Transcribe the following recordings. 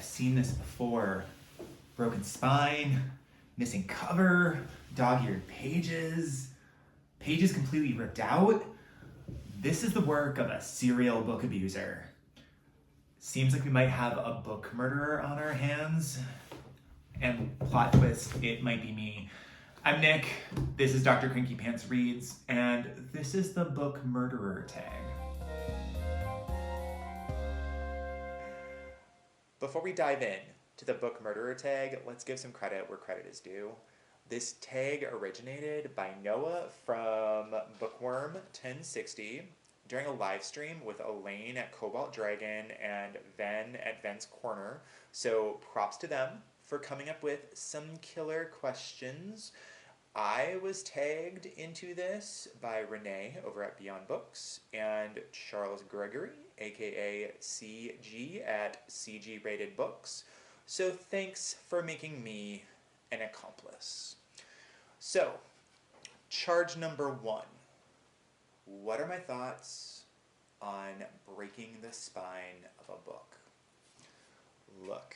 I've seen this before. Broken spine, missing cover, dog-eared pages, pages completely ripped out. This is the work of a serial book abuser. Seems like we might have a book murderer on our hands. And plot twist, it might be me. I'm Nick, this is Dr. Cranky Pants Reads, and this is the book murderer tag. Before we dive in to the book murderer tag, let's give some credit where credit is due. This tag originated by Noah from Bookworm 1060 during a live stream with Elaine at Cobalt Dragon and Ven at Ven's Corner. So props to them for coming up with some killer questions. I was tagged into this by Reney over at Beyond Books and Charles Gregory, aka CG at CG Rated Books. So thanks for making me an accomplice. So, charge number 1. What are my thoughts on breaking the spine of a book? Look.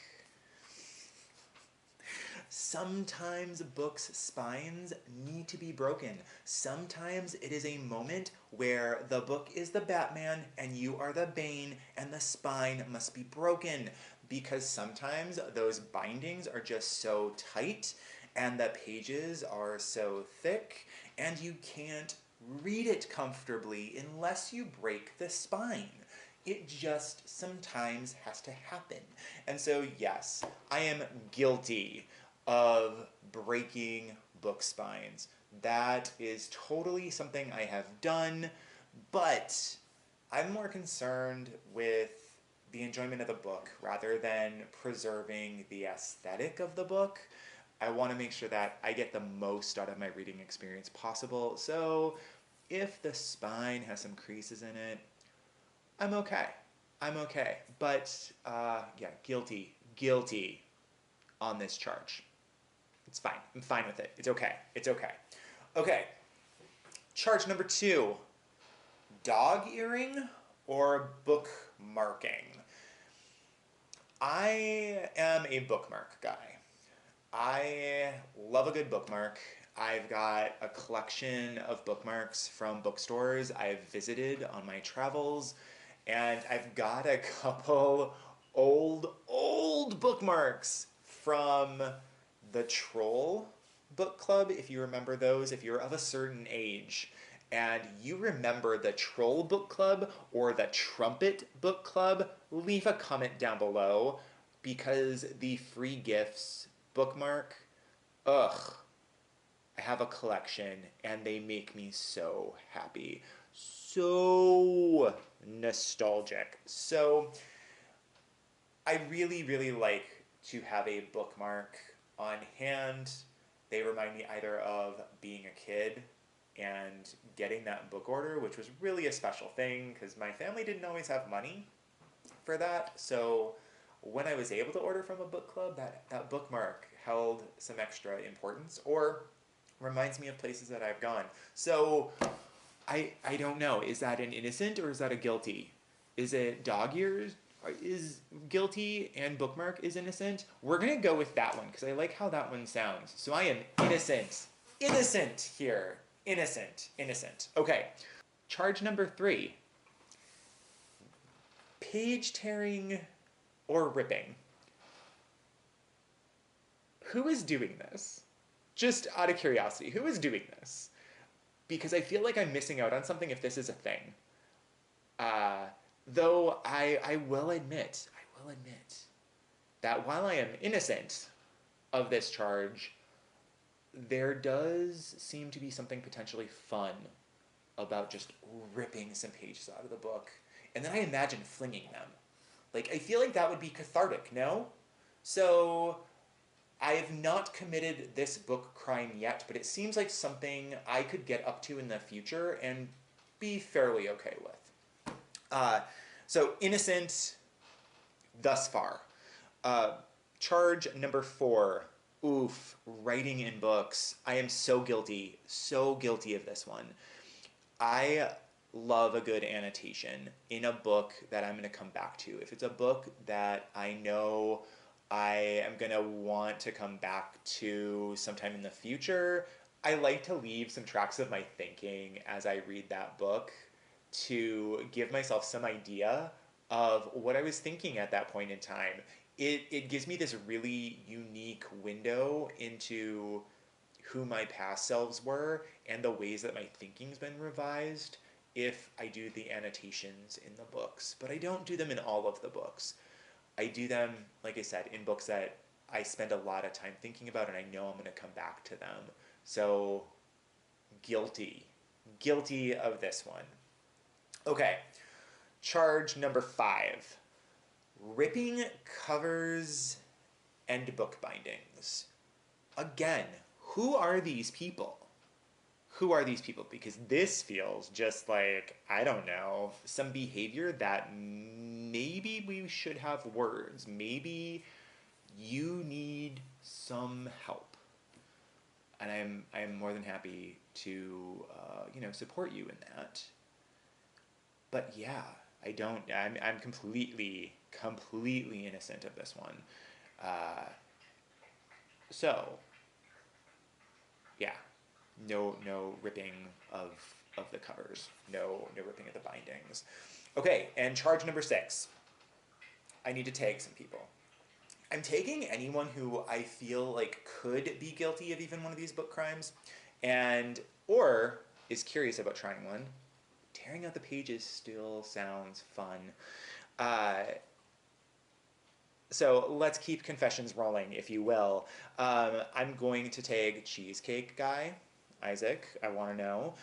Sometimes books' spines need to be broken. Sometimes it is a moment where the book is the Batman and you are the Bane and the spine must be broken, because sometimes those bindings are just so tight and the pages are so thick and you can't read it comfortably unless you break the spine. It just sometimes has to happen. And so yes, I am guilty of breaking book spines. That is totally something I have done, but I'm more concerned with the enjoyment of the book rather than preserving the aesthetic of the book. I want to make sure that I get the most out of my reading experience possible. So if the spine has some creases in it, I'm okay. But yeah, guilty on this charge. It's fine. I'm fine with it. It's okay. Okay. Charge number 2. Dog earring or bookmarking? I am a bookmark guy. I love a good bookmark. I've got a collection of bookmarks from bookstores I've visited on my travels, and I've got a couple old bookmarks from the Troll book club, if you remember those, if you're of a certain age and you remember the Troll book club or the Trumpet book club, leave a comment down below, because the free gifts bookmark, I have a collection and they make me so happy. So nostalgic. So I really like to have a bookmark on hand. They remind me either of being a kid and getting that book order, which was really a special thing because my family didn't always have money for that. So when I was able to order from a book club, that bookmark held some extra importance, or reminds me of places that I've gone. So I don't know, is that an innocent or is that a guilty? Is it dog ears is guilty and bookmark is innocent? We're gonna go with that one because I like how that one sounds. So I am innocent here. Innocent. Okay, charge number 3. Page tearing or ripping. Who is doing this? Just out of curiosity, who is doing this? Because I feel like I'm missing out on something if this is a thing. Though I will admit that while I am innocent of this charge, there does seem to be something potentially fun about just ripping some pages out of the book. And then I imagine flinging them. Like, I feel like that would be cathartic, no? So I have not committed this book crime yet, but it seems like something I could get up to in the future and be fairly okay with. So innocent thus far. Charge number 4. Oof, writing in books. I am so guilty of this one. I love a good annotation in a book that I'm going to come back to. If it's a book that I know I am going to want to come back to sometime in the future, I like to leave some tracks of my thinking as I read that book to give myself some idea of what I was thinking at that point in time. It gives me this really unique window into who my past selves were and the ways that my thinking's been revised if I do the annotations in the books. But I don't do them in all of the books. I do them, like I said, in books that I spend a lot of time thinking about and I know I'm going to come back to them. So, guilty. Guilty of this one. Okay, charge number 5. Ripping covers and book bindings. Again, who are these people? Who are these people? Because this feels just like, I don't know, some behavior that maybe we should have words. Maybe you need some help. And I'm more than happy to, support you in that. But yeah, I'm completely innocent of this one. So, yeah, no ripping of the covers, no ripping of the bindings. Okay, and charge number 6. I need to tag some people. I'm tagging anyone who I feel like could be guilty of even one of these book crimes, or is curious about trying one. Tearing out the pages still sounds fun. So let's keep confessions rolling, if you will. I'm going to tag Cheesecake Guy, Isaac, I want to know.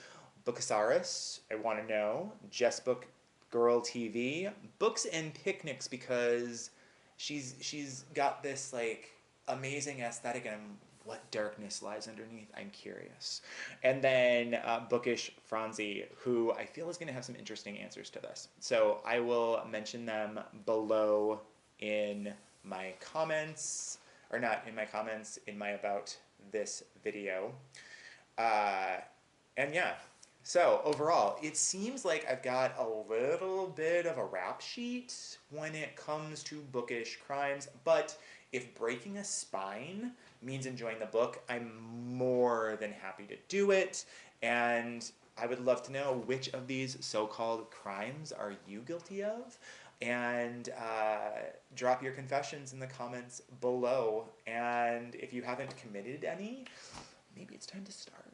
Bookasaurus, I want to know. Just Book Girl TV. Books and Picnics, because she's got this like amazing aesthetic, and what darkness lies underneath, I'm curious. And then Bookish Franzi, who I feel is going to have some interesting answers to this. So I will mention them below in my comments, or not in my comments, in my about this video. And yeah, so overall, it seems like I've got a little bit of a rap sheet when it comes to bookish crimes, but if breaking a spine means enjoying the book, I'm more than happy to do it, and I would love to know which of these so-called crimes are you guilty of, and drop your confessions in the comments below, and if you haven't committed any, maybe it's time to start.